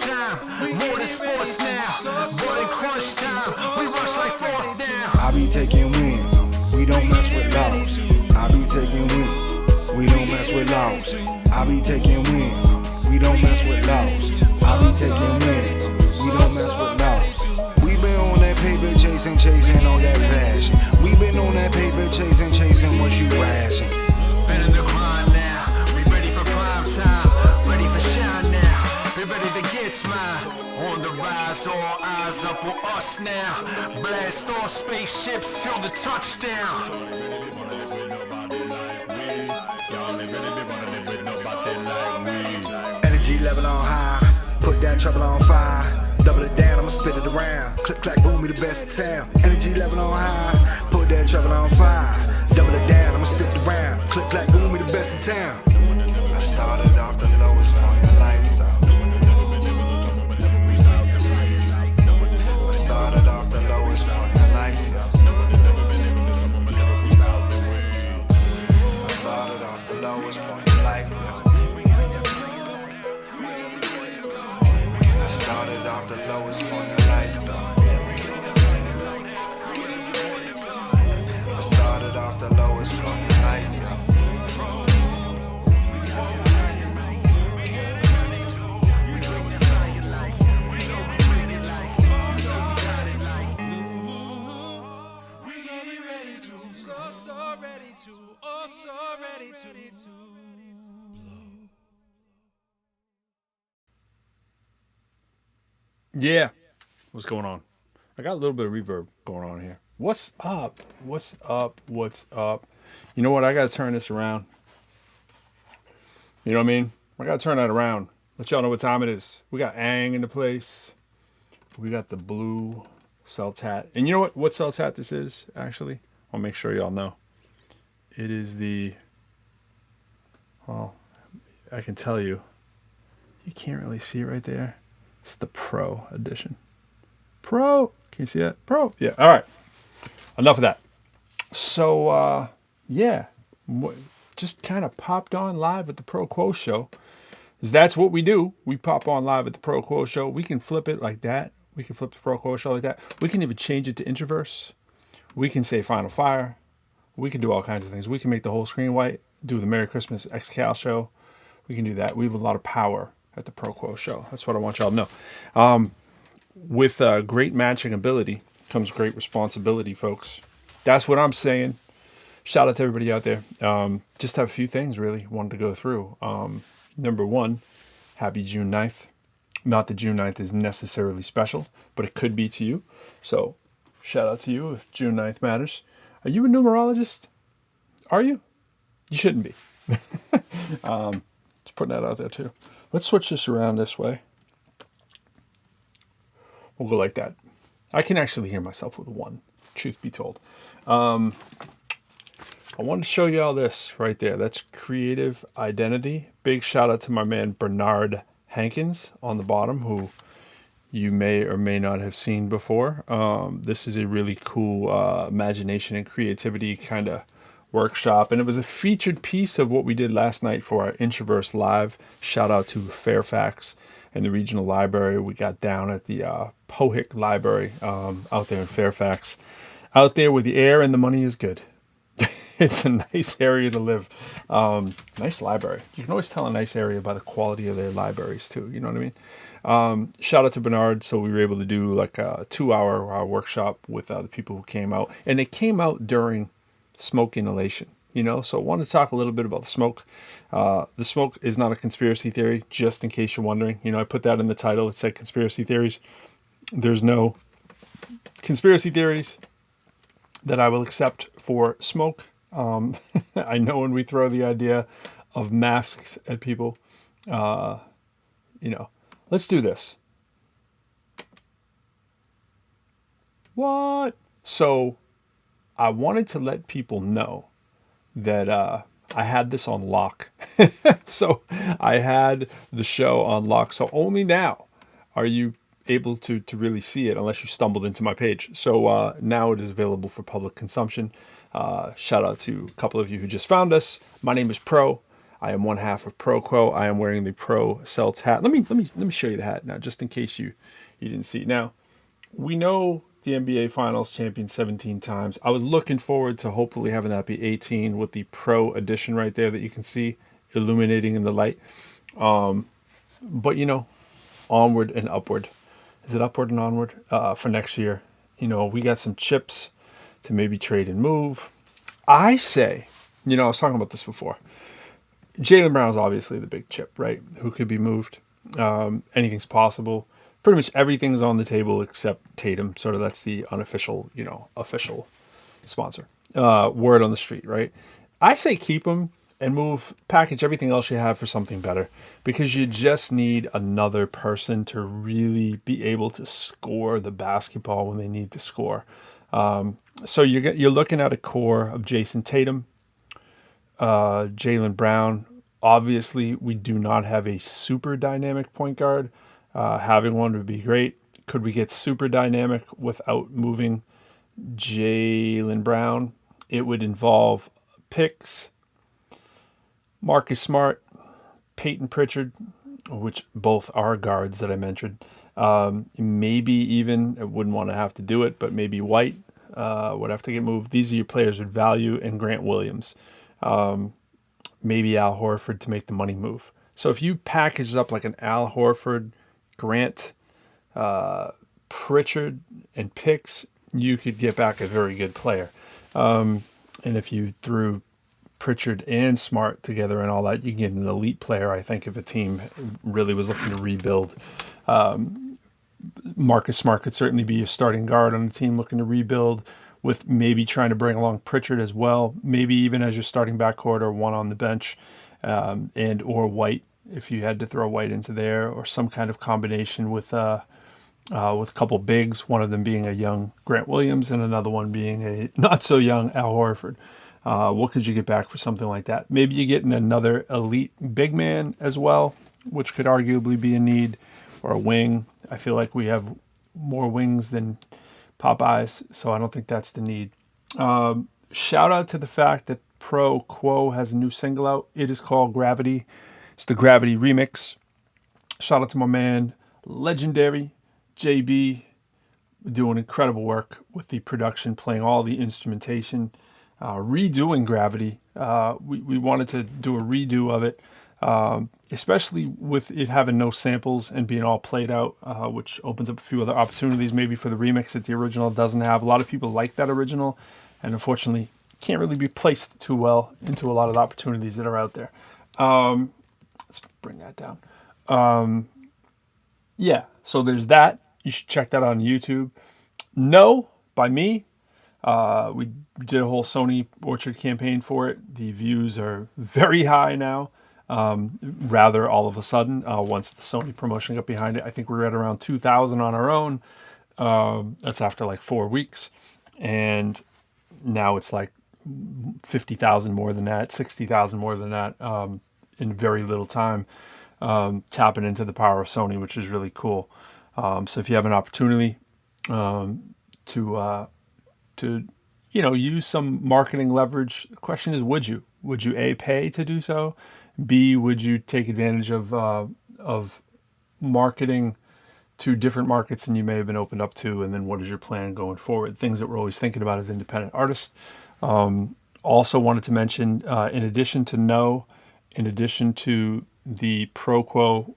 time. More than sports now. More than crunch time. We rush like fourth down. I be taking win. We don't mess with laws. I be taking win. We don't mess with laws. I be taking win. We don't mess with laws. I be taking win. We don't mess with laws. We been on that paper chasing on that fashion. We been on that paper chasing what you ration. Been in the grind now. We ready for prime time. Ready for shine now. We ready to get smile. On the rise, all eyes up on us now. Blast off spaceships till the touchdown. Energy level on high. Put that trouble on fire. Double it down, I'ma spit it around. Click, clack, boom, we the best in town. Energy level on high. Put that trouble on fire. Double it down, I'ma spit it around. Click, clack, boom, we the best in town. I started off the lowest point in life, though. I started off the lowest point in life, though. I started off the lowest point in life, though. Started off the lowest point in life, though. I started off the lowest point in life, though. We getting ready to, so ready to, oh so ready to blow. Yeah. What's going on? I got a little bit of reverb going on here. What's up? What's up? What's up? You know what? I got to turn this around. You know what I mean? I got to turn that around. Let y'all know what time it is. We got Ang in the place. We got the blue Celts hat. And you know what Celts hat this is, actually? I'll make sure y'all know. It is the... Well, I can tell you. You can't really see it right there. It's the Pro edition. Pro. Can you see that? Pro. Yeah. All right. Enough of that. So, yeah. Just kind of popped on live at the ProQuo Show. Because that's what we do. We pop on live at the ProQuo Show. We can flip it like that. We can flip the ProQuo Show like that. We can even change it to IntroVerse. We can say Final Fire. We can do all kinds of things. We can make the whole screen white. Do the Merry Christmas XCal show. We can do that. We have a lot of power at the ProQuo Show. That's what I want y'all to know. With great matching ability comes great responsibility, folks. That's what I'm saying. Shout out to everybody out there. Just have a few things really wanted to go through. Number one, happy June 9th. Not that June 9th is necessarily special, but it could be to you. So shout out to you if June 9th matters. Are you a numerologist? Are you? You shouldn't be. Just putting that out there too. Let's switch this around this way. We'll go like that. I can actually hear myself with one, truth be told. I wanted to show you all this right there. That's creative identity. Big shout out to my man Bernard Hankins on the bottom, who you may or may not have seen before. This is a really cool imagination and creativity kind of workshop, and it was a featured piece of what we did last night for our IntroVerse Live. Shout out to Fairfax and the regional library. We got down at the Pohick Library out there in Fairfax, out there where the air and the money is good. It's a nice area to live. Nice library. You can always tell a nice area by the quality of their libraries too. You know what I mean? Shout out to Bernard. So we were able to do like a 2-hour workshop with the people who came out, and it came out during smoke inhalation, you know. So I want to talk a little bit about the smoke. The smoke is not a conspiracy theory, just in case you're wondering. You know, I put that in the title. It said conspiracy theories. There's no conspiracy theories that I will accept for smoke. I know when we throw the idea of masks at people, you know, let's do this. What? So I wanted to let people know that I had this on lock. So I had the show on lock. So only now are you able to really see it unless you stumbled into my page. So now it is available for public consumption. Shout out to a couple of you who just found us. My name is Pro. I am one half of ProQuo. I am wearing the Pro Celts hat. Let me show you the hat now, just in case you didn't see. Now, we know the NBA Finals champion 17 times. I was looking forward to hopefully having that be 18 with the Pro edition right there that you can see illuminating in the light. But onward and upward. Is it upward and onward for next year? We got some chips to maybe trade and move. I say, I was talking about this before. Jaylen Brown is obviously the big chip, right? Who could be moved? Anything's possible. Pretty much everything's on the table except Tatum. Sort of that's the unofficial, official sponsor. Word on the street, right? I say keep him and package everything else you have for something better, because you just need another person to really be able to score the basketball when they need to score. So you're looking at a core of Jason Tatum, Jaylen Brown. Obviously, we do not have a super dynamic point guard. Having one would be great. Could we get super dynamic without moving Jaylen Brown? It would involve picks, Marcus Smart, Peyton Pritchard, which both are guards that I mentioned. Maybe even, I wouldn't want to have to do it, but maybe White would have to get moved. These are your players with value, and Grant Williams. Maybe Al Horford to make the money move. So if you package up like an Al Horford, Grant, Pritchard, and picks, you could get back a very good player. And if you threw Pritchard and Smart together and all that, you can get an elite player, I think, if a team really was looking to rebuild. Marcus Smart could certainly be a starting guard on a team looking to rebuild, with maybe trying to bring along Pritchard as well, maybe even as your starting backcourt or one on the bench, and or White, if you had to throw White into there, or some kind of combination with a couple bigs, one of them being a young Grant Williams and another one being a not so young Al Horford. What could you get back for something like that? Maybe you get another elite big man as well, which could arguably be a need, or a wing. I feel like we have more wings than Popeyes, so I don't think that's the need. Shout out to the fact that ProQuo has a new single out. It is called Gravity. It's the Gravity remix. Shout out to my man, legendary JB, doing incredible work with the production, playing all the instrumentation, redoing Gravity. We wanted to do a redo of it, especially with it having no samples and being all played out, which opens up a few other opportunities maybe for the remix that the original doesn't have. A lot of people like that original, and unfortunately can't really be placed too well into a lot of the opportunities that are out there. Let's bring that down. Yeah, so there's that. You should check that out on YouTube. No, by me. We did a whole Sony Orchard campaign for it. The views are very high now. Rather all of a sudden, once the Sony promotion got behind it. I think we're at around 2,000 on our own. That's after like 4 weeks. And now it's like 50,000 more than that, 60,000 more than that, in very little time, tapping into the power of Sony, which is really cool. So if you have an opportunity to use some marketing leverage, the question is, would you A, pay to do so? B, would you take advantage of marketing to different markets than you may have been opened up to? And then what is your plan going forward? Things that we're always thinking about as independent artists. Also wanted to mention, in addition to the ProQuo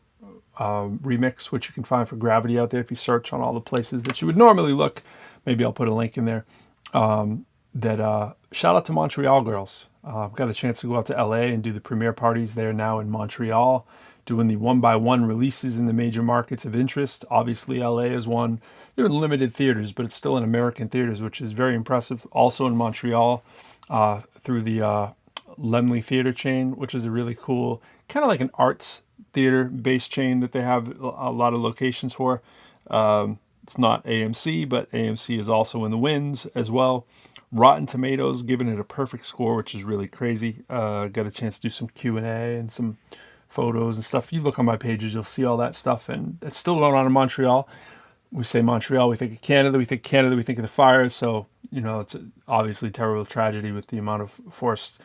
remix, which you can find for Gravity out there if you search on all the places that you would normally look, maybe I'll put a link in there, shout out to Montreal Girls. I've got a chance to go out to LA and do the premiere parties there now in Montreal, doing the 1x1 releases in the major markets of interest. Obviously, LA is one. They're in limited theaters, but it's still in American theaters, which is very impressive. Also in Montreal, through the Lemley Theater chain, which is a really cool, kind of like an arts theater-based chain that they have a lot of locations for. It's not AMC, but AMC is also in the wins as well. Rotten Tomatoes giving it a perfect score, which is really crazy. Got a chance to do some Q&A and some photos and stuff. You look on my pages, you'll see all that stuff, and it's still going on in Montreal. We say Montreal, we think of Canada. We think Canada, we think of the fires. So, it's obviously a terrible tragedy with the amount of forest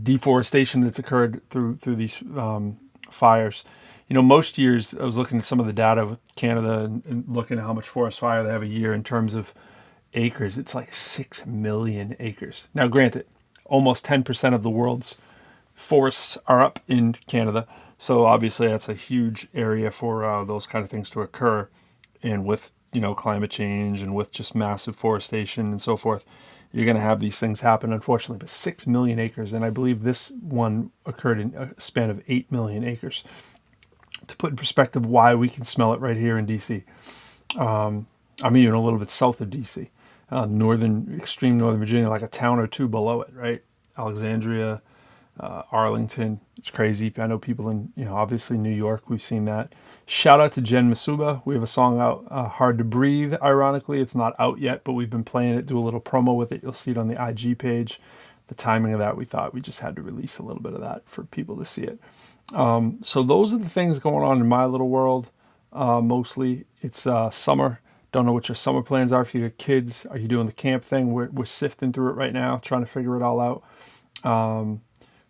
deforestation that's occurred through these fires. You know, most years I was looking at some of the data with Canada and looking at how much forest fire they have a year in terms of acres. It's like 6 million acres. Now, granted, almost 10% of the world's forests are up in Canada, so obviously that's a huge area for those kind of things to occur. And with, you know, climate change and with just massive forestation and so forth, you're going to have these things happen, unfortunately. But 6 million acres, and I believe this one occurred in a span of 8 million acres. To put in perspective why we can smell it right here in DC. I'm even a little bit south of DC, extreme northern Virginia, like a town or two below it, right? Alexandria, Arlington. It's crazy. I know people in, you know, obviously New York. We've seen that. Shout out to Jen Masuba. We have a song out, Hard to Breathe. Ironically, it's not out yet, but we've been playing it, do a little promo with it. You'll see it on the IG page. The timing of that, we thought we just had to release a little bit of that for people to see it. So those are the things going on in my little world. Mostly it's summer. Don't know what your summer plans are. If you got kids, are you doing the camp thing? We're sifting through it right now, trying to figure it all out.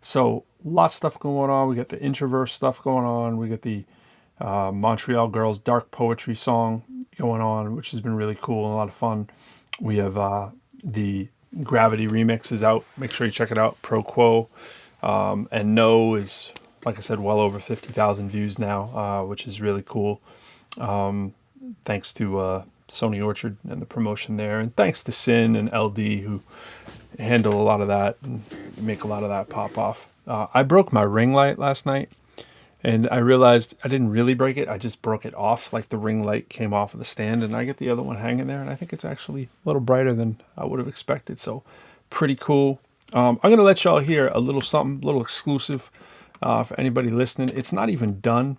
So lots of stuff going on. We got the IntroVerse stuff going on. We got the Montreal Girls dark poetry song going on, which has been really cool and a lot of fun. We have the Gravity remix is out. Make sure you check it out. ProQuo. And No is, like I said, well over 50,000 views now, which is really cool. Thanks to Sony Orchard and the promotion there. And thanks to Sin and LD who handle a lot of that and make a lot of that pop off. I broke my ring light last night and I realized I didn't really break it. I just broke it off. Like the ring light came off of the stand and I get the other one hanging there. And I think it's actually a little brighter than I would have expected. So pretty cool. I'm going to let y'all hear a little something, a little exclusive for anybody listening. It's not even done.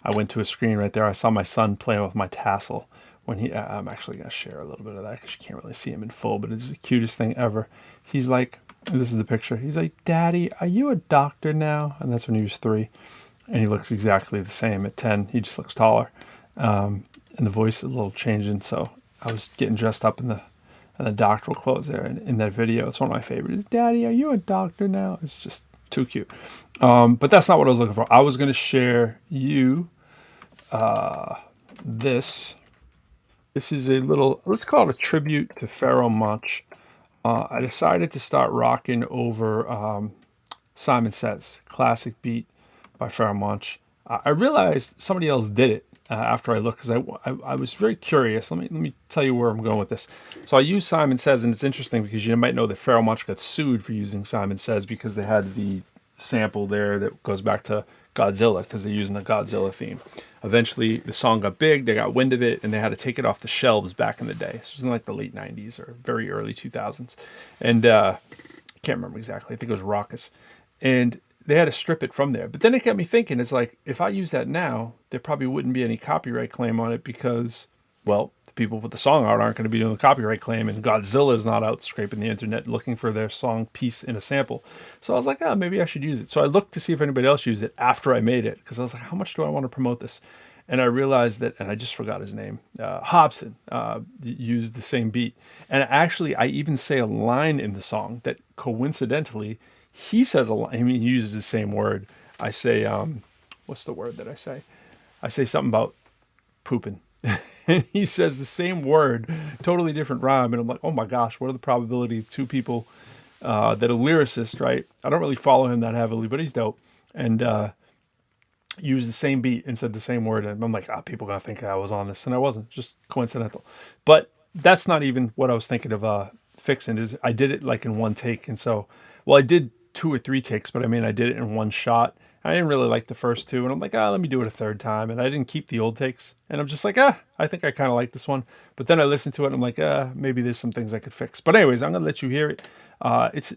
I went to a screen right there. I saw my son playing with my tassel. I'm actually going to share a little bit of that because you can't really see him in full, but it's the cutest thing ever. He's like, this is the picture. He's like, "Daddy, are you a doctor now?" And that's when he was 3. And he looks exactly the same at 10. He just looks taller. And the voice is a little changing. So I was getting dressed up in the doctoral clothes there in that video. It's one of my favorites. "Daddy, are you a doctor now?" It's just too cute. But that's not what I was looking for. I was going to share you this. This is a little, let's call it a tribute to Pharoah Monch. I decided to start rocking over Simon Says, classic beat by Pharoah Monch. I realized somebody else did it after I looked because I was very curious. Let me tell you where I'm going with this. So I used Simon Says, and it's interesting because you might know that Pharoah Monch got sued for using Simon Says because they had the sample there that goes back to Godzilla because they're using the Godzilla theme. Eventually, the song got big, they got wind of it, and they had to take it off the shelves back in the day. This was in like the late 90s or very early 2000s. And I can't remember exactly. I think it was Raucous. And they had to strip it from there. But then it got me thinking, it's like, if I use that now, there probably wouldn't be any copyright claim on it because, well, the people with the song art aren't going to be doing the copyright claim, and Godzilla is not out scraping the internet looking for their song piece in a sample. So I was like, maybe I should use it. So I looked to see if anybody else used it after I made it, because I was like, how much do I want to promote this? And I realized that, and I just forgot his name, Hobson used the same beat. And actually, I even say a line in the song that coincidentally, he says a line. I mean, he uses the same word. I say, what's the word that I say? I say something about pooping. And he says the same word, totally different rhyme. And I'm like, oh my gosh, what are the probability of two people that are lyricists, right? I don't really follow him that heavily, but he's dope. And used the same beat and said the same word. And I'm like, people are going to think I was on this. And I wasn't, just coincidental. But that's not even what I was thinking of fixing. Is I did it like in one take. And so, well, I did 2 or 3 takes, but I mean, I did it in one shot. I didn't really like the first 2, and I'm like, let me do it a third time. And I didn't keep the old takes. And I'm just like, I think I kind of like this one. But then I listened to it, and I'm like, maybe there's some things I could fix. But anyways, I'm going to let you hear it. It's,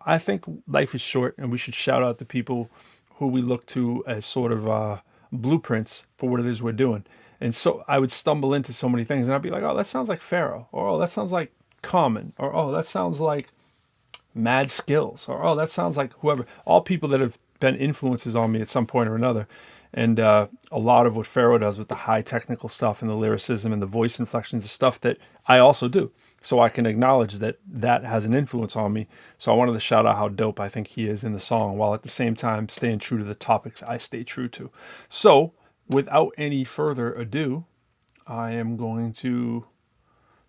I think life is short, and we should shout out the people who we look to as sort of blueprints for what it is we're doing. And so I would stumble into so many things, and I'd be like, that sounds like Pharaoh, or that sounds like Common, or that sounds like Mad Skills, or that sounds like whoever. All people that have been influences on me at some point or another. And a lot of what Pharaoh does with the high technical stuff and the lyricism and the voice inflections, the stuff that I also do. so I can acknowledge that that has an influence on me. So I wanted to shout out how dope I think he is in the song, while at the same time staying true to the topics I stay true to. So without any further ado, I am going to.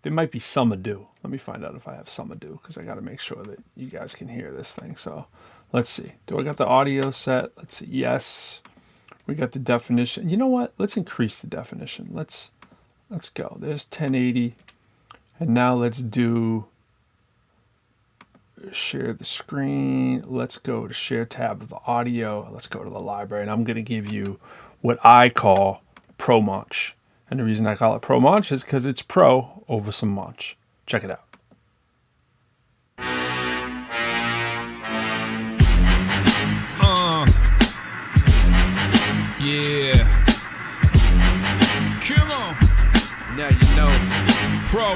There might be some ado. Let me find out if I have some ado, because I got to make sure that you guys can hear this thing. So let's see. Do I got the audio set? Let's see. Yes. We got the definition. You know what? Let's increase the definition. Let's go. There's 1080. And now let's do share the screen. Let's go to share tab of the audio. Let's go to the library. And I'm going to give you what I call Pro Munch. And the reason I call it Pro Munch is because it's pro over some munch. Check it out. Yeah. Come on. Now you know. Pro.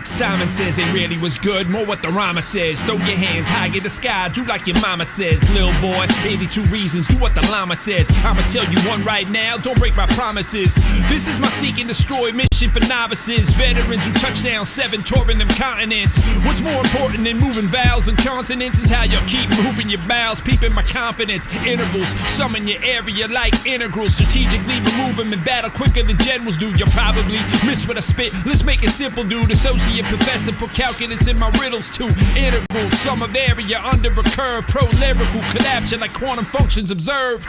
Simon says it really was good, more what the rhymer says. Throw your hands high in the sky, do like your mama says. Lil boy, 82 reasons, do what the llama says. I'ma tell you one right now, don't break my promises. This is my seek and destroy mission for novices. Veterans who touch down 7, touring them continents. What's more important than moving vowels and consonants is how you keep moving your bowels, peeping my confidence. Intervals, summon your area like integrals. Strategically remove them in battle quicker than generals do. You'll probably miss what I spit, let's make it simple, dude. Associate professor, put calculus in my riddles too. Integral, sum of area under a curve. Pro-lyrical, collapse like quantum functions observed.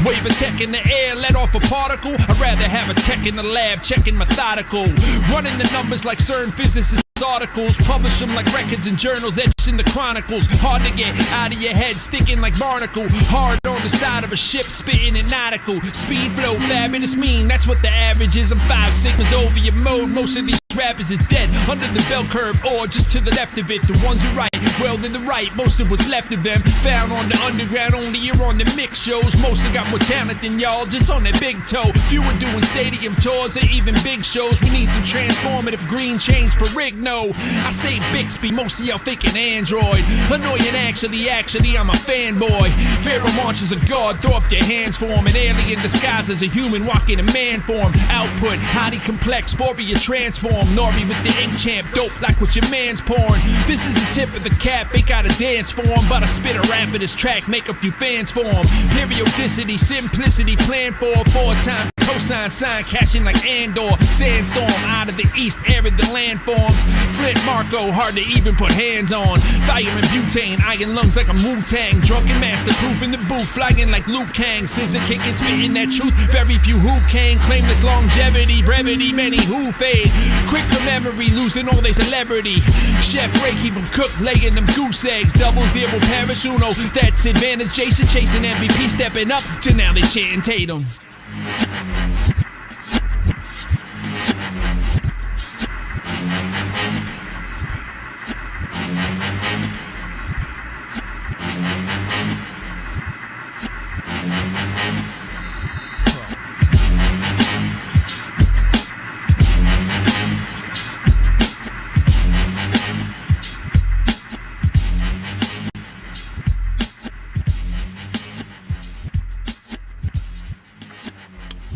Wave a tech in the air, let off a particle. I'd rather have a tech in the lab, checking methodical. Running the numbers like CERN physicists. Articles, publish them like records and journals, etched in the chronicles. Hard to get out of your head, sticking like barnacle. Hard on the side of a ship, spitting an nautical. Speed, flow, fabulous, mean, that's what the average is. I'm 5 sigmas over your mode, most of these rappers is dead under the bell curve or just to the left of it. The ones who write well to the right, most of what's left of them found on the underground, only here on the mix shows. Most have got more talent than y'all, just on their big toe. Few are doing stadium tours or even big shows. We need some transformative green change for Rig. No, I say Bixby, most of y'all thinking Android. Annoying actually, I'm a fanboy. Pharaoh marches a god, throw up your hands for him. An alien disguised as a human, walking in man form. Output, highly complex, Fourier transform. Nori with the ink champ, dope like what your man's pouring. This is the tip of the cap, ain't got a dance for him, but I spit a rap in this track, make a few fans for him. Periodicity, simplicity, plan for 4-time cosine sign, catching like Andor. Sandstorm out of the east, arid the landforms. Flint Marco, hard to even put hands on. Fire and butane, iron lungs like a Wu-Tang. Drunken master proof in the booth, flying like Liu Kang. Scissor kicking, spitting that truth, very few who can claim this longevity, brevity, many who fade. Quick for memory, losing all their celebrity. Chef Ray keep them cooked, laying them goose eggs. 00 Paris Uno, that's advantage. Jason chasing MVP, stepping up to now they chanting Tatum.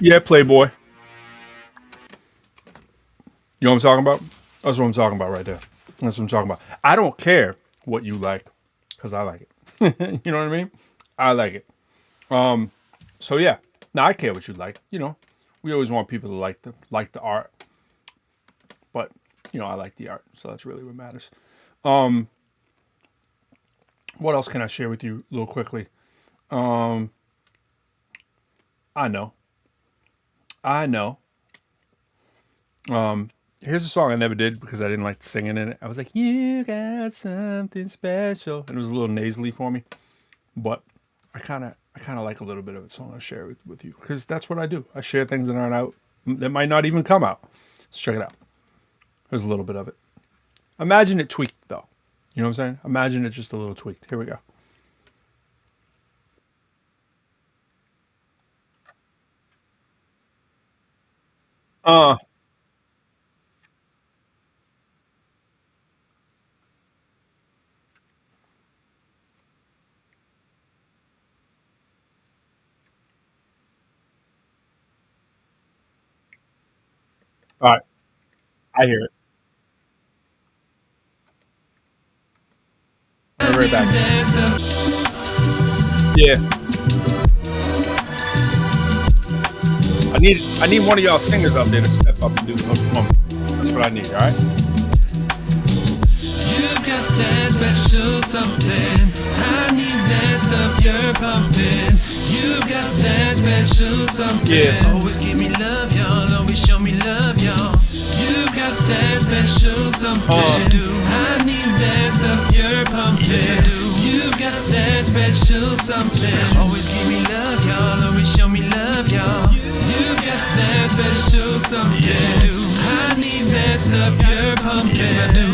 Yeah, Playboy. You know what I'm talking about? That's what I'm talking about right there. That's what I'm talking about. I don't care what you like, because I like it. You know what I mean? I like it. So yeah. Now I care what you like. You know, we always want people to like the art. But, you know, I like the art. So that's really what matters. What else can I share with you a little quickly? I know. Here's a song I never did because I didn't like singing in it. I was like, you got something special. And it was a little nasally for me. But I kind of like a little bit of it, so I'm going to share it with you. Because that's what I do. I share things that aren't out, that might not even come out. Let's check it out. There's a little bit of it. Imagine it tweaked, though. You know what I'm saying? Imagine it just a little tweaked. Here we go. All right. I hear it. be right back. Yeah. I need one of y'all singers up there to step up and do the hook. Come on. That's what I need, alright? You've got that special something. I need that stuff you're pumping. You've got that special something. Yeah. Always give me love, y'all. Always show me love, y'all. You've got that special something. I need that stuff you're pumping. Yes, I do. You've got that special something. Always give me love, y'all. Always show me love, y'all. You've got that special something. Yes, I do. I need that stuff you're pumping. Yes, I do.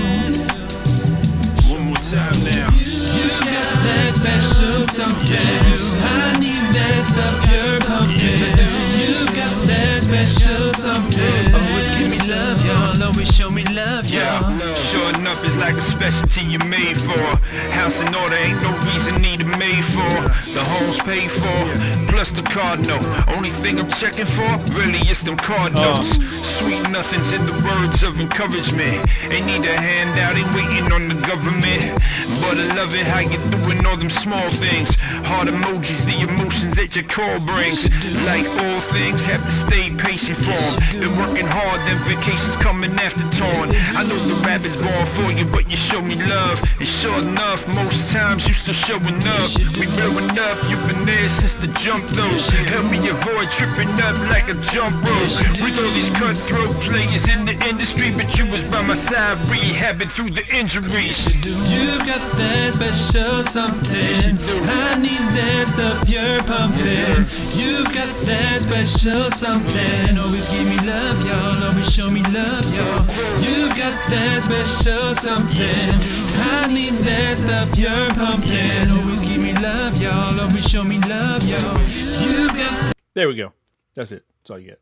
One more time now. You've got that special something. Yes, I do. I need that stuff you're pumping. Yes, I do. You've got that special something. Always give me love, y'all. Always show me love, y'all. Sure enough, it's like a specialty you made for. House in order, ain't no reason need it made for. The home's paid for, plus the card note. Only thing I'm checking for, really, is them card notes. Sweet nothings in the words of encouragement. Ain't need a handout, ain't waiting on the government. But I love it how you doing all them small things. Heart emojis, the emotions that your call brings. Like all things, have to stay patient for 'em. Been working hard, then vacations coming after torn. I know the rabbit's born for you, but you show me love. And sure enough, most times you still showing up. We blowing up, you've been there since the jump though. Help me avoid tripping up like a jump rope. With all these cutthroat players in the industry, but you was by my side, rehabbing through the injuries. You've got that special something. I need that stuff you're pumping. You've got that special something. Always give me love, y'all. Always show me love, y'all. You've got that special something. I need that stuff you're pumping. Always give me love, y'all. Always show me love, y'all. You've got. There we go. That's it. That's all you get.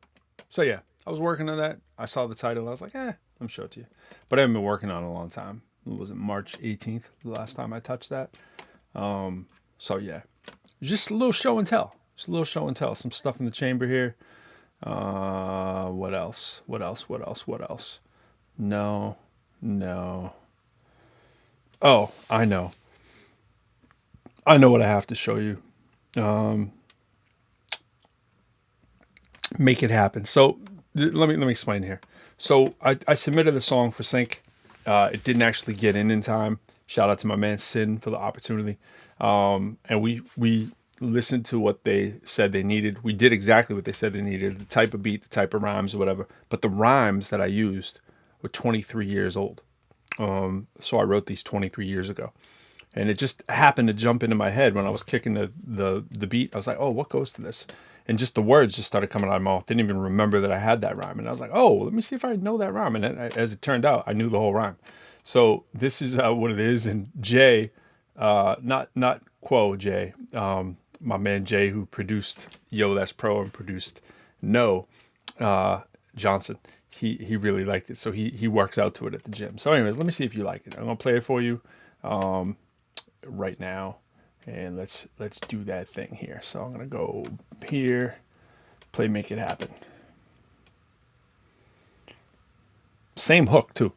So yeah, I was working on that. I saw the title. I was like, let me show it to you. But I haven't been working on it a long time. It was March 18th, the last time I touched that. So yeah, just a little show and tell. Just a little show and tell. Some stuff in the chamber here. What else? No. Oh, I know what I have to show you. Make it happen. So let me explain here. So I submitted a song for sync. It didn't actually get in time. Shout out to my man Sin for the opportunity. And we listened to what they said they needed. We did exactly what they said they needed. The type of beat, the type of rhymes or whatever. But the rhymes that I used were 23 years old. So I wrote these 23 years ago. And it just happened to jump into my head when I was kicking the beat. I was like, oh, what goes to this? And just the words just started coming out of my mouth. Didn't even remember that I had that rhyme. And I was like, oh, let me see if I know that rhyme. And as it turned out, I knew the whole rhyme. So this is what it is. And Jay, not Quo Jay, my man Jay, who produced Yo That's Pro and produced No, Johnson, he really liked it. So he works out to it at the gym. So anyways, let me see if you like it. I'm going to play it for you right now. And let's do that thing here. So I'm going to go here, play Make It Happen. Same hook, too.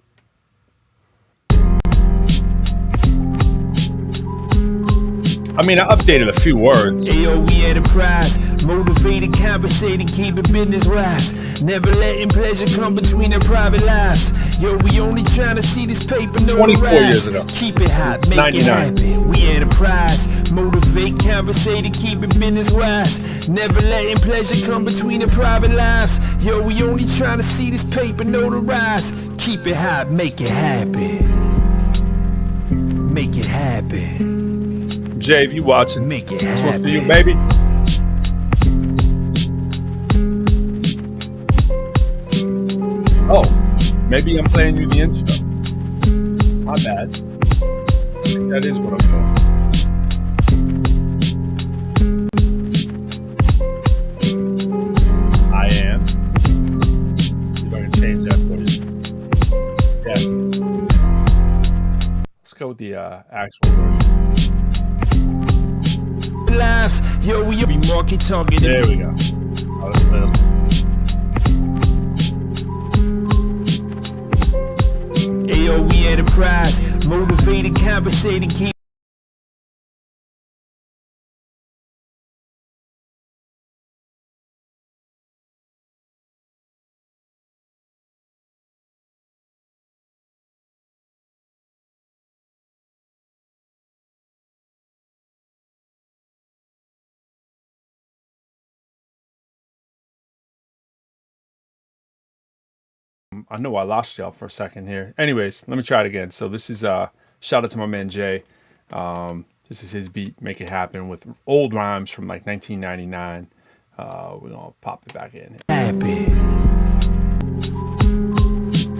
I mean, I updated a few words. Ayo, we enterprise, motivated, conversating, keeping business wise. Never letting pleasure come between our private lives. Yo, we only trying to see this paper, no 24 rise. years ago. Keep it hot, make 99. it happen. We enterprise, motivate, conversating, keeping business wise. Never letting pleasure come between our private lives. Yo, we only trying to see this paper, no rise. Keep it hot, make it happen. Make it happen. Jay, if you watching, Make it this one for you, happen. baby. Oh, maybe I'm playing you the intro. My bad. I think that is what I'm doing. I am. You're going to change that for you. Yes. Let's go with the actual version. Lives, yo, we be market targeted. There we go. Oh, that's better. Ayo, we enterprise, motivated, conversating, keep I know I lost y'all for a second here. Anyways, let me try it again. So this is shout out to my man Jay. This is his beat, Make It Happen, with old rhymes from like 1999. We're gonna pop it back in.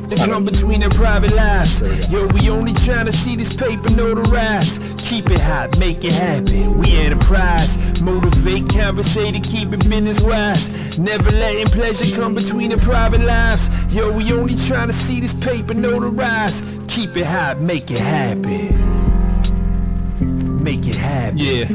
They come between their private lives. Yo, we only trying to see this paper notarized. Keep it hot, make it happen. We enterprise, motivate, conversate, and keep it business wise. Never letting pleasure come between their private lives. Yo, we only trying to see this paper notarized. Keep it hot, make it happen. Make it happen. Yeah.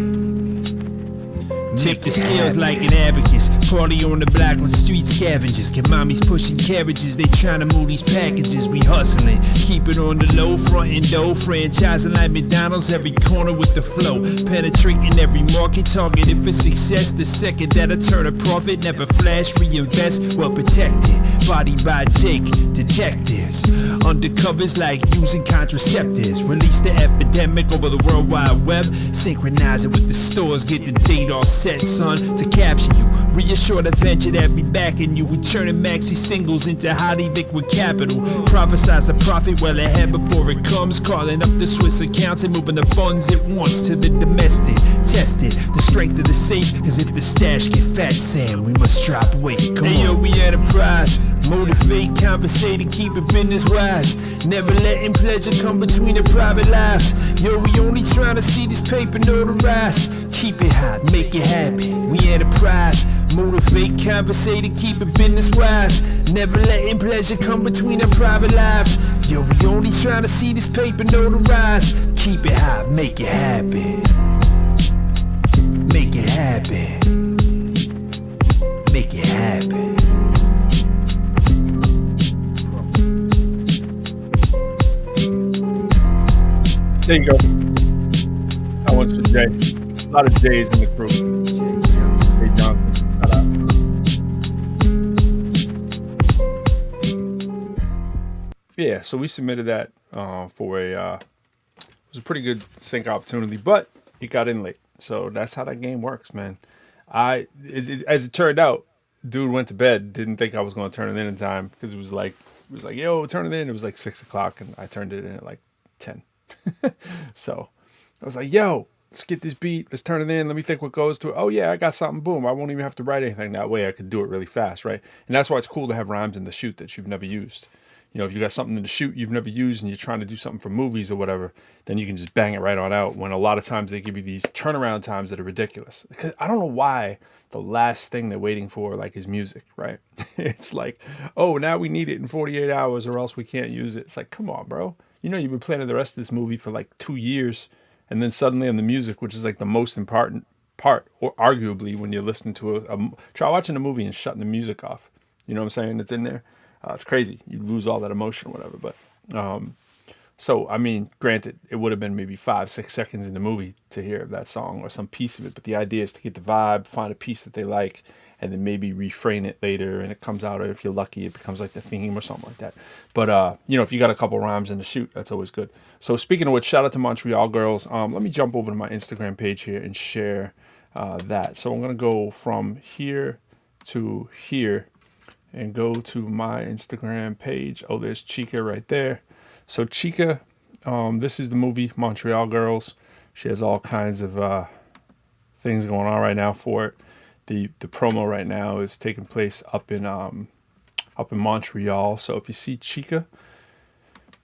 Tip the scales like an abacus. Party on the block with street scavengers. Get mommies pushing carriages. They trying to move these packages. We hustling. Keep it on the low, front and dough. Franchising like McDonald's. Every corner with the flow. Penetrating every market. Targeted for success. The second that I turn a profit. Never flash, reinvest. Well protected. Body by Jake. Detectives. Undercovers like using contraceptives. Release the epidemic over the World Wide Web. Synchronize it with the stores. Get the date all set, son, to capture you. Reassure the venture that we backing you. We turning maxi singles into hot evict with capital. Prophesize the profit well ahead before it comes. Calling up the Swiss accounts and moving the funds at once to the domestic. Tested the strength of the safe, cause if the stash get fat, Sam, we must drop weight. Come on. Yo, we enterprise. Motivate, conversate, and keep it business wise. Never letting pleasure come between the private lives. Yo, we only trying to see this paper notarized. Keep it hot, make it happen. We enterprise. Motivate, conversate, and keep it business wise. Never letting pleasure come between our private lives. Yo, we only trying to see this paper notarized. Keep it hot, make it happen. Make it happen. Make it happen. There you go. That one's for Jay. A lot of J's in the crew. Jay Johnson, shout out. Yeah, so we submitted that for it was a pretty good sync opportunity, but it got in late. So that's how that game works, man. As it turned out, dude went to bed, didn't think I was going to turn it in time because it was like, yo, turn it in. It was like 6 o'clock, and I turned it in at like 10. So I was like, yo, let's get this beat. Let's turn it in. Let me think what goes to it. Oh, yeah, I got something. Boom. I won't even have to write anything. That way I could do it really fast, right? And that's why it's cool to have rhymes in the shoot that you've never used. You know, if you got something in the shoot you've never used and you're trying to do something for movies or whatever, then you can just bang it right on out, when a lot of times they give you these turnaround times that are ridiculous. Because I don't know why the last thing they're waiting for, like, is music, right? It's like, oh, now we need it in 48 hours or else we can't use it. It's like, come on, bro. You know, you've been planning the rest of this movie for like 2 years, and then suddenly on the music, which is like the most important part, or arguably when you're listening to try watching a movie and shutting the music off. You know what I'm saying? It's in there. It's crazy. You lose all that emotion or whatever. But so, I mean, granted, it would have been maybe 5-6 seconds in the movie to hear that song or some piece of it. But the idea is to get the vibe, find a piece that they like, and then maybe refrain it later, and it comes out, or if you're lucky, it becomes like the theme or something like that. But, you know, if you got a couple rhymes in the shoot, that's always good. So speaking of which, shout out to Montreal Girls. Let me jump over to my Instagram page here and share that. So I'm going to go from here to here and go to my Instagram page. Oh, there's Chica right there. So Chica, this is the movie Montreal Girls. She has all kinds of things going on right now for it. The promo right now is taking place up in Montreal. So if you see Chica,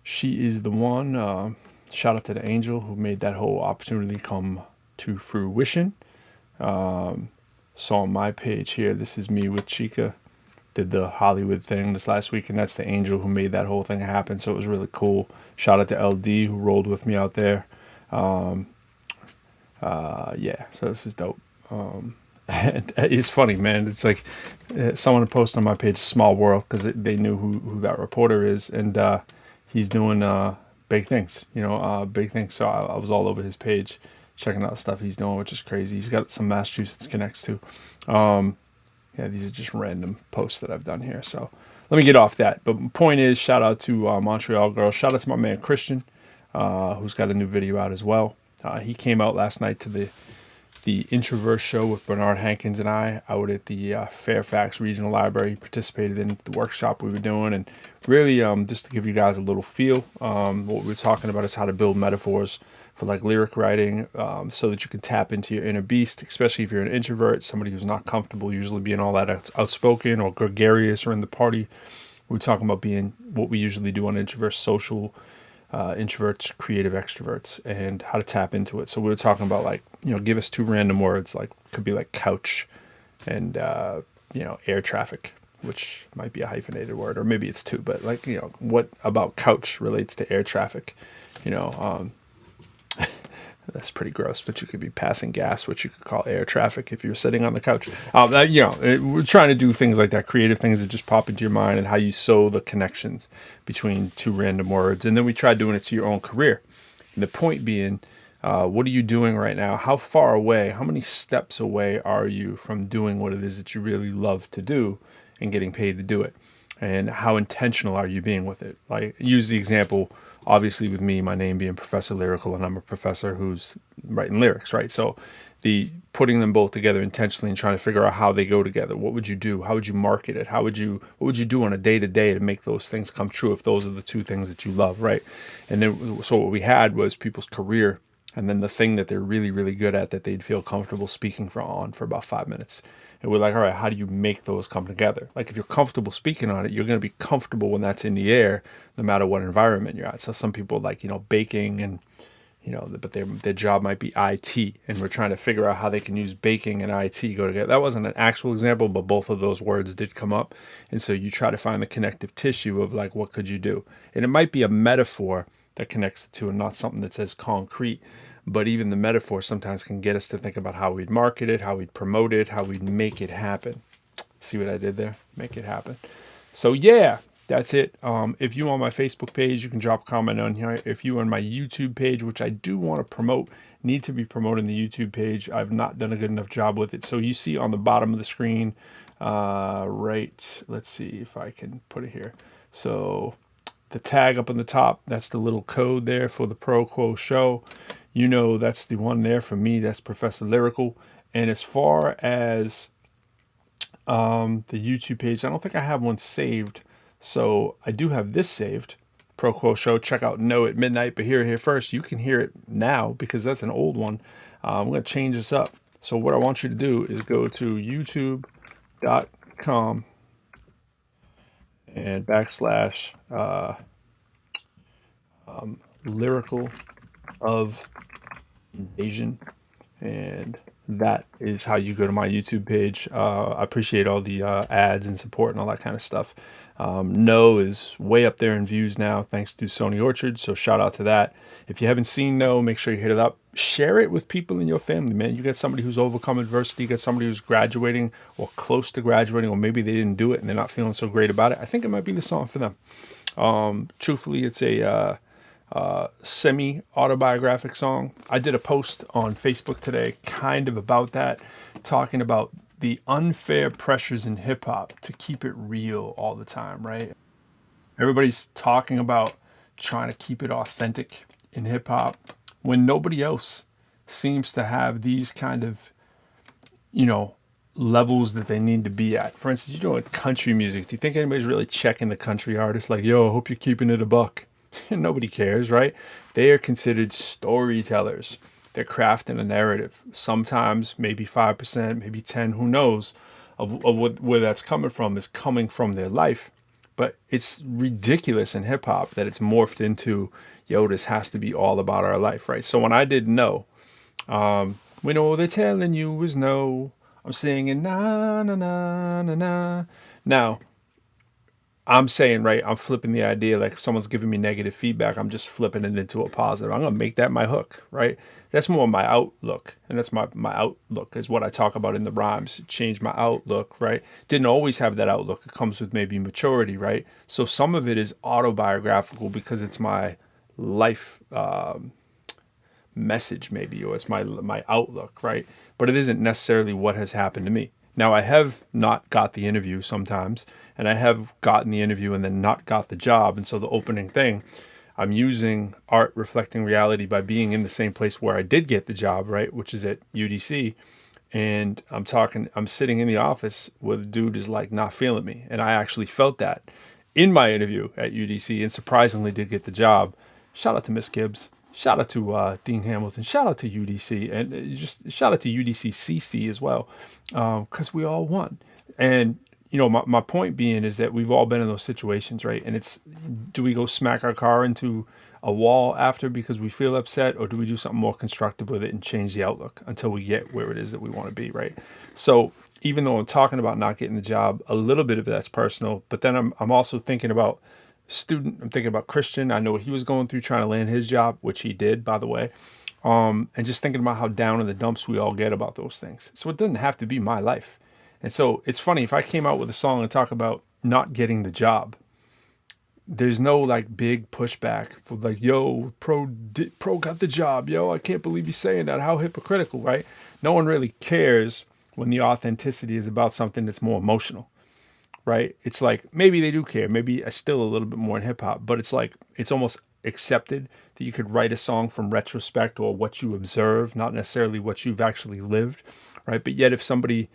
she is the one. Shout out to the angel who made that whole opportunity come to fruition. So on my page here, this is me with Chica. Did the Hollywood thing this last week, and that's the angel who made that whole thing happen. So it was really cool. Shout out to LD who rolled with me out there. Yeah, so this is dope. And it's funny, man. It's like someone posted on my page, Small World, because they knew who that reporter is, and he's doing big things, big things. So I was all over his page, checking out the stuff he's doing, which is crazy. He's got some Massachusetts connects too. Yeah, these are just random posts that I've done here. So let me get off that. But the point is, shout out to Montreal Girls. Shout out to my man Christian, who's got a new video out as well. He came out last night to the IntroVerse show with Bernard Hankins and I out at the Fairfax Regional Library. He participated in the workshop we were doing, and really just to give you guys a little feel, what we were talking about is how to build metaphors for like lyric writing, so that you can tap into your inner beast, especially if you're an introvert, somebody who's not comfortable usually being all that outspoken or gregarious or in the party. We're talking about being what we usually do on IntroVerse, social introverts, creative extroverts, and how to tap into it. So we were talking about, like, give us two random words, like could be like couch and air traffic, which might be a hyphenated word, or maybe it's two, but like, what about couch relates to air traffic? That's pretty gross, but you could be passing gas, which you could call air traffic if you're sitting on the couch. We're trying to do things like that, creative things that just pop into your mind, and how you sew the connections between two random words. And then we try doing it to your own career. And the point being, what are you doing right now? How far away, how many steps away are you from doing what it is that you really love to do and getting paid to do it? And how intentional are you being with it? Like, use the example, obviously with me, my name being Professor Lyrical, and I'm a professor who's writing lyrics, right? So the putting them both together intentionally and trying to figure out how they go together. What would you do? How would you market it? What would you do on a day-to-day to make those things come true if those are the two things that you love, right? And then, so what we had was people's career, and then the thing that they're really, really good at that they'd feel comfortable speaking for about 5 minutes. And we're like, all right, how do you make those come together? Like, if you're comfortable speaking on it, you're going to be comfortable when that's in the air, no matter what environment you're at. So some people like, baking, and, but their job might be IT, and we're trying to figure out how they can use baking and IT go together. That wasn't an actual example, but both of those words did come up. And so you try to find the connective tissue of, like, what could you do? And it might be a metaphor that connects the two and not something that's as concrete. But even the metaphor sometimes can get us to think about how we'd market it, how we'd promote it, how we'd make it happen. See what I did there? Make it happen. So yeah, that's it. If you on my Facebook page, you can drop a comment on here. If you on my YouTube page, which I do want to promote, need to be promoting the YouTube page. I've not done a good enough job with it. So you see on the bottom of the screen, right, let's see if I can put it here. So the tag up on the top, that's the little code there for the ProQuo Show. That's the one there for me. That's Professor Lyrical. And as far as the YouTube page, I don't think I have one saved. So I do have this saved, ProQuo Show. Check out No at Midnight, but hear it here first. You can hear it now because that's an old one. I'm going to change this up. So what I want you to do is go to youtube.com and / lyrical of invasion, and that is how you go to my YouTube page. I appreciate all the ads and support and all that kind of stuff. No is way up there in views now, thanks to Sony Orchard, so shout out to that. If you haven't seen No, make sure you hit it up. Share it with people in your family, man. You got somebody who's overcome adversity, you got somebody who's graduating or close to graduating, or maybe they didn't do it and they're not feeling so great about it. I think it might be the song for them. Truthfully, it's a semi-autobiographic song. I did a post on Facebook today kind of about that, talking about the unfair pressures in hip-hop to keep it real all the time, right? Everybody's talking about trying to keep it authentic in hip-hop when nobody else seems to have these kind of, levels that they need to be at. For instance, you're doing country music. Do you think anybody's really checking the country artists like, yo, I hope you're keeping it a buck? Nobody cares, right? They are considered storytellers. They're crafting a narrative. Sometimes maybe 5%, maybe 10, who knows, of where that's coming from is coming from their life. But it's ridiculous in hip hop that it's morphed into, this has to be all about our life, right? So when I did No, we know they're telling you is no. I'm singing na na na na na. Now, I'm saying, right, I'm flipping the idea, like if someone's giving me negative feedback, I'm just flipping it into a positive. I'm going to make that my hook, right? That's more my outlook. And that's my outlook is what I talk about in the rhymes. Change my outlook, right? Didn't always have that outlook. It comes with maybe maturity, right? So some of it is autobiographical because it's my life message maybe, or it's my outlook, right? But it isn't necessarily what has happened to me. Now, I have not got the interview sometimes, and I have gotten the interview and then not got the job. And so the opening thing, I'm using art reflecting reality by being in the same place where I did get the job, right, which is at UDC. And I'm sitting in the office where the dude is like not feeling me. And I actually felt that in my interview at UDC, and surprisingly did get the job. Shout out to Miss Gibbs. Shout out to Dean Hamilton. Shout out to UDC. And just shout out to UDC CC as well, because we all won. And, you know, my point being is that we've all been in those situations, right? And it's, do we go smack our car into a wall after because we feel upset, or do we do something more constructive with it and change the outlook until we get where it is that we want to be, right? So even though I'm talking about not getting the job, a little bit of that's personal, but then I'm also thinking about student. I'm thinking about Christian. I know what he was going through trying to land his job, which he did, by the way. And just thinking about how down in the dumps we all get about those things. So it doesn't have to be my life. And so it's funny, if I came out with a song and talk about not getting the job, there's no like big pushback for like, yo, pro got the job. Yo, I can't believe he's saying that. How hypocritical, right? No one really cares when the authenticity is about something that's more emotional, right? It's like, maybe they do care. Maybe still a little bit more in hip hop, but it's like, it's almost accepted that you could write a song from retrospect or what you observe, not necessarily what you've actually lived, right? But yet if somebody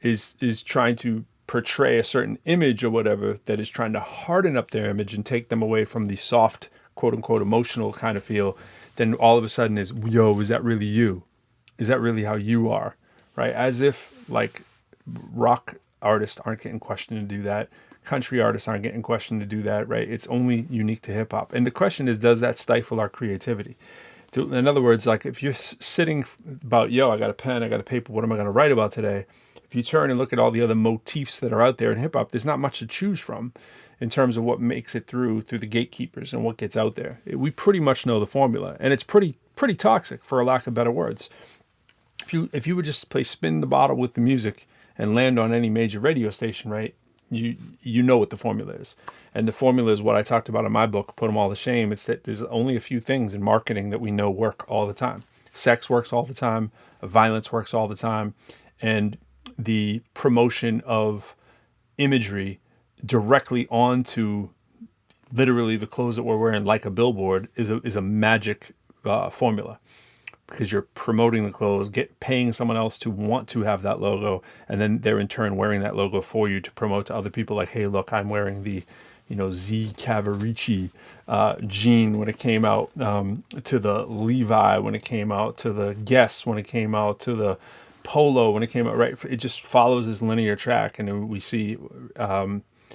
is trying to portray a certain image or whatever that is trying to harden up their image and take them away from the soft, quote unquote, emotional kind of feel, then all of a sudden is, yo, is that really you? Is that really how you are? Right? As if like rock artists aren't getting questioned to do that. Country artists aren't getting questioned to do that, right? It's only unique to hip hop. And the question is, does that stifle our creativity? In other words, like if you're sitting about, yo, I got a pen, I got a paper, what am I going to write about today? If you turn and look at all the other motifs that are out there in hip hop, there's not much to choose from in terms of what makes it through the gatekeepers and what gets out there. We pretty much know the formula, and it's pretty toxic, for a lack of better words. If you would just play spin the bottle with the music and land on any major radio station, right? You know what the formula is. And the formula is what I talked about in my book, Put 'Em All to Shame. It's that there's only a few things in marketing that we know work all the time. Sex works all the time. Violence works all the time. And the promotion of imagery directly onto literally the clothes that we're wearing, like a billboard, is a magic formula, because you're promoting the clothes, paying someone else to want to have that logo, and then they're in turn wearing that logo for you to promote to other people. Like, hey, look, I'm wearing the, Z Cavarici jean when it came out, to the Levi when it came out, to the Guess when it came out, to the Polo when it came out, right? It just follows this linear track, and then we see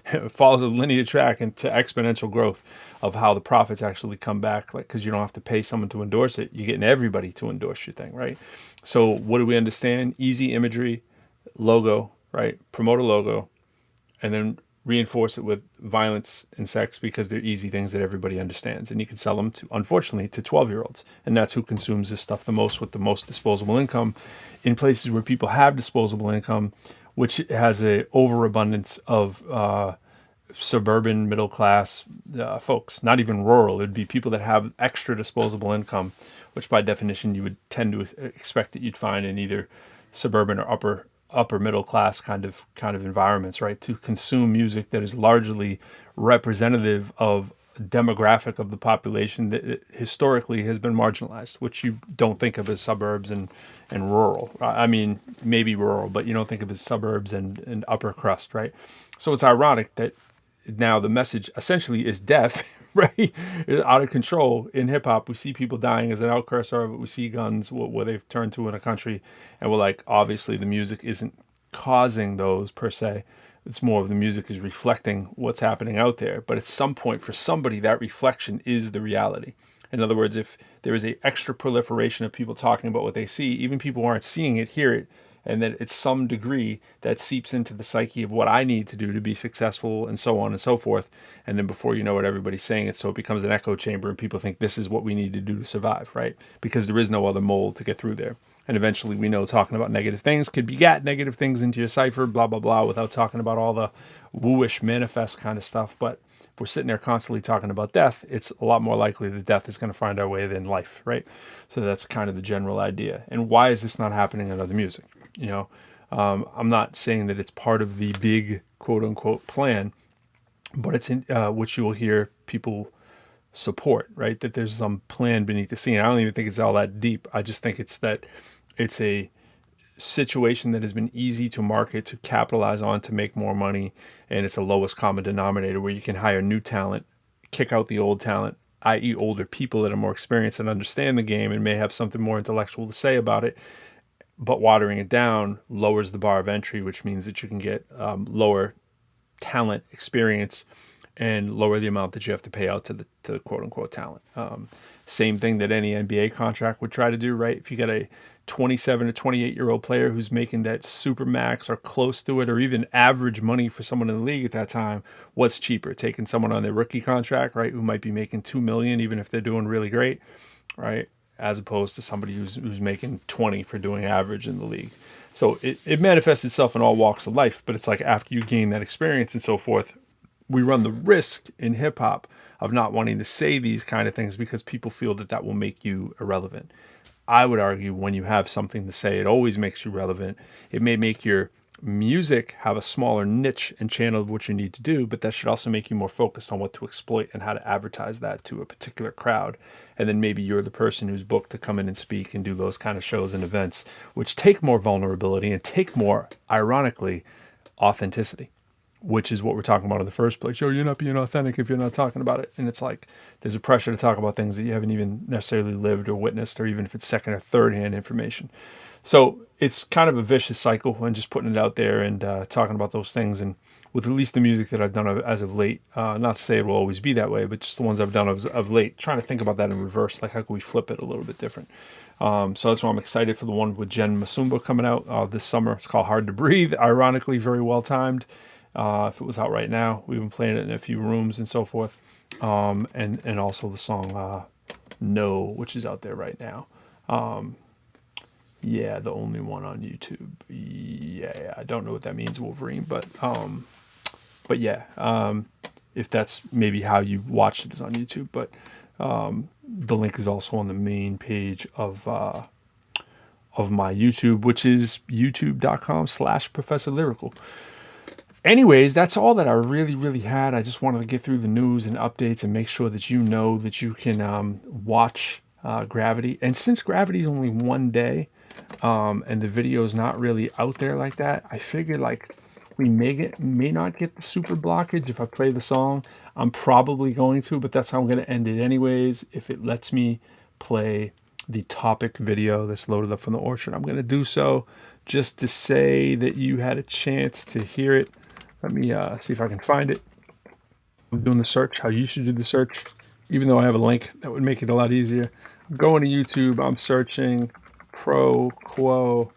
it follows a linear track into exponential growth of how the profits actually come back, like, because you don't have to pay someone to endorse it. You're getting everybody to endorse your thing, right? So what do we understand? Easy imagery, logo, right? Promote a logo, and then reinforce it with violence and sex, because they're easy things that everybody understands. And you can sell them to, unfortunately, to 12-year-olds. And that's who consumes this stuff the most, with the most disposable income, in places where people have disposable income, which has a overabundance of suburban middle class folks, not even rural. It'd be people that have extra disposable income, which by definition you would tend to expect that you'd find in either suburban or upper middle class kind of environments, right? To consume music that is largely representative of a demographic of the population that historically has been marginalized, which you don't think of as suburbs and rural. I mean, maybe rural, but you don't think of as suburbs and upper crust, right? So it's ironic that now the message essentially is death, right? Is out of control in hip hop. We see people dying as an outcursor of it. We see guns, where they've turned to in a country, and we're like, obviously the music isn't causing those per se. It's more of the music is reflecting what's happening out there. But at some point, for somebody, that reflection is the reality. In other words, if there is an extra proliferation of people talking about what they see, even people who aren't seeing it, hear it, and that it's some degree that seeps into the psyche of what I need to do to be successful, and so on and so forth. And then before you know it, everybody's saying it. So it becomes an echo chamber, and people think this is what we need to do to survive, right? Because there is no other mold to get through there. And eventually we know talking about negative things could begat negative things into your cipher, blah, blah, blah, without talking about all the wooish manifest kind of stuff. But if we're sitting there constantly talking about death, it's a lot more likely that death is going to find our way than life, right? So that's kind of the general idea. And why is this not happening in other music? I'm not saying that it's part of the big quote unquote plan, but it's in which you will hear people support, right? That there's some plan beneath the scene. I don't even think it's all that deep. I just think it's that it's a situation that has been easy to market, to capitalize on, to make more money, and it's a lowest common denominator where you can hire new talent, kick out the old talent, i.e. older people that are more experienced and understand the game and may have something more intellectual to say about it, but watering it down lowers the bar of entry, which means that you can get lower talent experience and lower the amount that you have to pay out to the quote unquote talent. Same thing that any NBA contract would try to do, right? If you got a 27 to 28-year-old player who's making that super max or close to it, or even average money for someone in the league at that time, what's cheaper? Taking someone on their rookie contract, right, who might be making $2 million even if they're doing really great, right, as opposed to somebody who's making 20 for doing average in the league. So it manifests itself in all walks of life, but it's like after you gain that experience and so forth, we run the risk in hip hop of not wanting to say these kind of things because people feel that will make you irrelevant. I would argue when you have something to say, it always makes you relevant. It may make your music have a smaller niche and channel of what you need to do, but that should also make you more focused on what to exploit and how to advertise that to a particular crowd. And then maybe you're the person who's booked to come in and speak and do those kind of shows and events, which take more vulnerability and take more, ironically, authenticity, which is what we're talking about in the first place. Yo, you're not being authentic if you're not talking about it. And it's like there's a pressure to talk about things that you haven't even necessarily lived or witnessed, or even if it's second or third hand information. So it's kind of a vicious cycle, and just putting it out there and talking about those things. And with at least the music that I've done as of late, not to say it will always be that way, but just the ones I've done of late, trying to think about that in reverse, like how can we flip it a little bit different. So that's why I'm excited for the one with Jen Masumba coming out this summer. It's called Hard to Breathe, ironically, very well timed. If it was out right now, we've been playing it in a few rooms and so forth. And also the song No, which is out there right now. Yeah, the only one on YouTube. Yeah, I don't know what that means, Wolverine, but yeah, if that's maybe how you watched it is on YouTube, but the link is also on the main page of my YouTube, which is youtube.com/Professor Lyrical. Anyways, that's all that I really had. I just wanted to get through the news and updates and make sure that you know that you can watch Gravity. And since Gravity is only one day, and the video is not really out there like that, I figured like we may not get the super blockage if I play the song. I'm probably going to, but that's how I'm going to end it anyways. If it lets me play the topic video that's loaded up from the Orchard, I'm going to do so just to say that you had a chance to hear it. Let me see if I can find it. I'm doing the search, how you should do the search, even though I have a link that would make it a lot easier. I'm going to YouTube, I'm searching ProQuo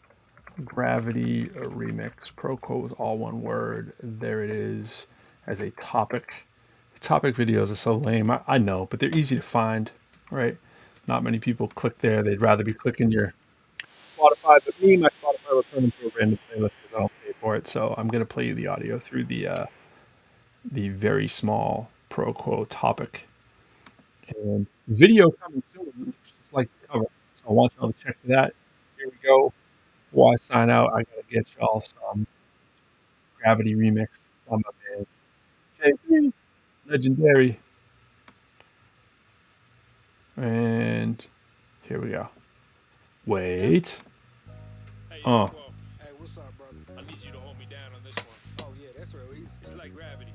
Gravity Remix. ProQuo is all one word. There it is as a topic. The topic videos are so lame, I know, but they're easy to find, right? Not many people click there. They'd rather be clicking your Spotify, but me, my Spotify will turn into a random playlist because I don't pay for it. So I'm going to play you the audio through the very small ProQuo topic. And video coming soon, just like the cover. So I want y'all to check for that. Here we go. Before I sign out, I got to get y'all some Gravity Remix on my band. JP, legendary. And here we go. Wait. Hey, what's up, brother? I need you to hold me down on this one. Oh, yeah, that's real easy. It's like gravity.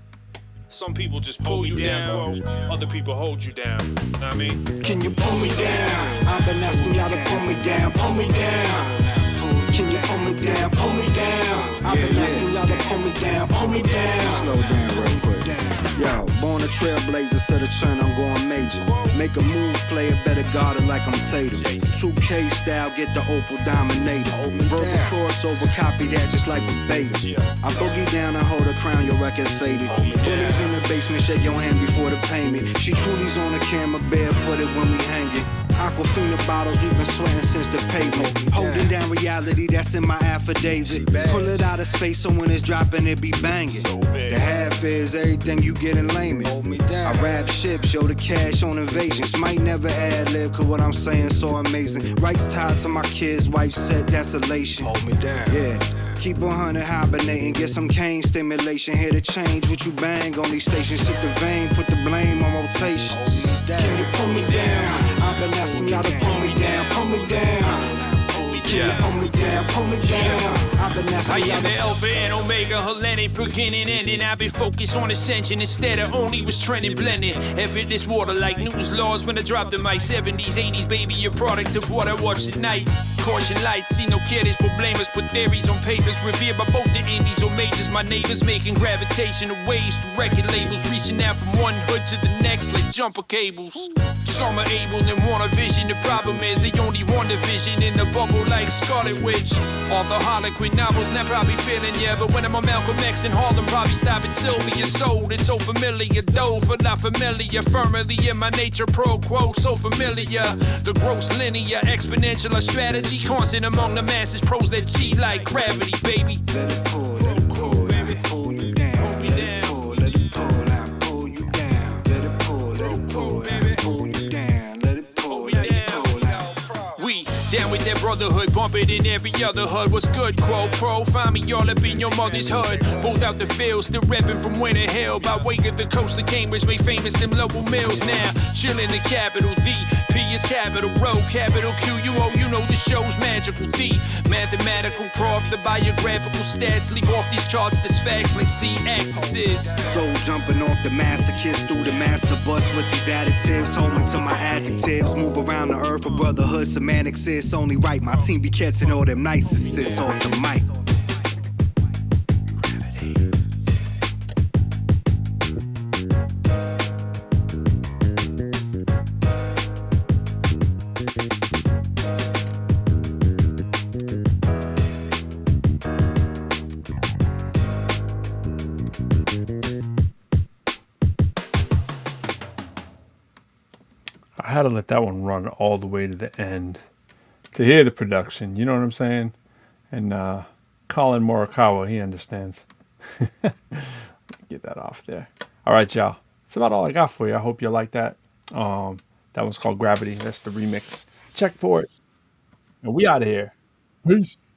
Some people just pull you down, other people hold you down. Know what I mean? Can you pull me down? I've been asking y'all to pull me down, pull me down. Can you pull me down, pull me down? I've been asking y'all to pull me down, pull me down. Slow down real quick. Yo, born a trailblazer, set a trend, I'm going major. Make a move, play it better guard it like I'm Tatum. 2K style, get the Opal Dominator. Verbal crossover, copy that just like verbatim. I boogie down and hold a crown, your record faded. Bullies in the basement, shake your hand before the payment. She truly's on the camera, barefooted when we hanging. Aquafina bottles, we've been sweating since the pavement. Holding down reality, that's in my affidavit. Pull it out of space, so when it's dropping, it be banging. The half is everything you get in layman. I rap ships, yo, the cash on invasions. Might never ad-lib, cause what I'm saying so amazing. Rights tied to my kids, wife said that's elation. Hold me down. Yeah. Keep 100 hibernating, get some cane stimulation. Here to change what you bang on these stations. Hit the vein, put the blame on rotations. Can you pull me down? I've been asking y'all to pull me down, pull me down. Can you pull me down, pull me down? I've been I asking y'all am the to Alpha and Omega, Hellenic, beginning, ending. I've been focused on ascension instead of only was trending, blending. Effortless water like Newton's laws when I dropped the mic. 70s, 80s, baby, a product of what I watched at night. Caution lights, see no quieres, problemas, put theories on papers. Revered by both the indies or majors, my neighbors making gravitational waves through record labels, reaching out from one hood to the next like jumper cables. Some are able and want a vision. The problem is they only want a vision in the bubble like Scarlet Witch. Author Harlequin novels, now probably feeling yeah. But when I'm on Malcolm X in Harlem, probably stopping Sylvia Soul. It's so familiar, though, for not familiar. Firmly in my nature, ProQuo, so familiar. The gross linear, exponential, a strategy. Constant among the masses, pros that G like gravity, baby. let it pull out, pull you down. Pull me down. Let it pull out, pull you down. Let it pull out, pull you down. Let it pull out. We down with that brotherhood, bump it in every other hood. What's good, Quo Pro? Find me all up in your mother's hood. Both out the field, still reppin' from Winter Hill. By way of the coast of Cambridge, made famous them local mills now. Chillin' the capital D. P is capital Rho, capital Q, you know the show's magical D. Mathematical prof, the biographical stats. Leap off these charts, that's facts like C-axis. Soul jumping off the masochist through the master bus with these additives. Home into my adjectives. Move around the earth for brotherhood, semantics is only right. My team be catching all them narcissists off the mic. I had to let that one run all the way to the end to hear the production. You know what I'm saying? And Colin Morikawa, he understands. Get that off there. All right, y'all. That's about all I got for you. I hope you like that. That one's called Gravity. That's the remix. Check for it. And we out of here. Peace.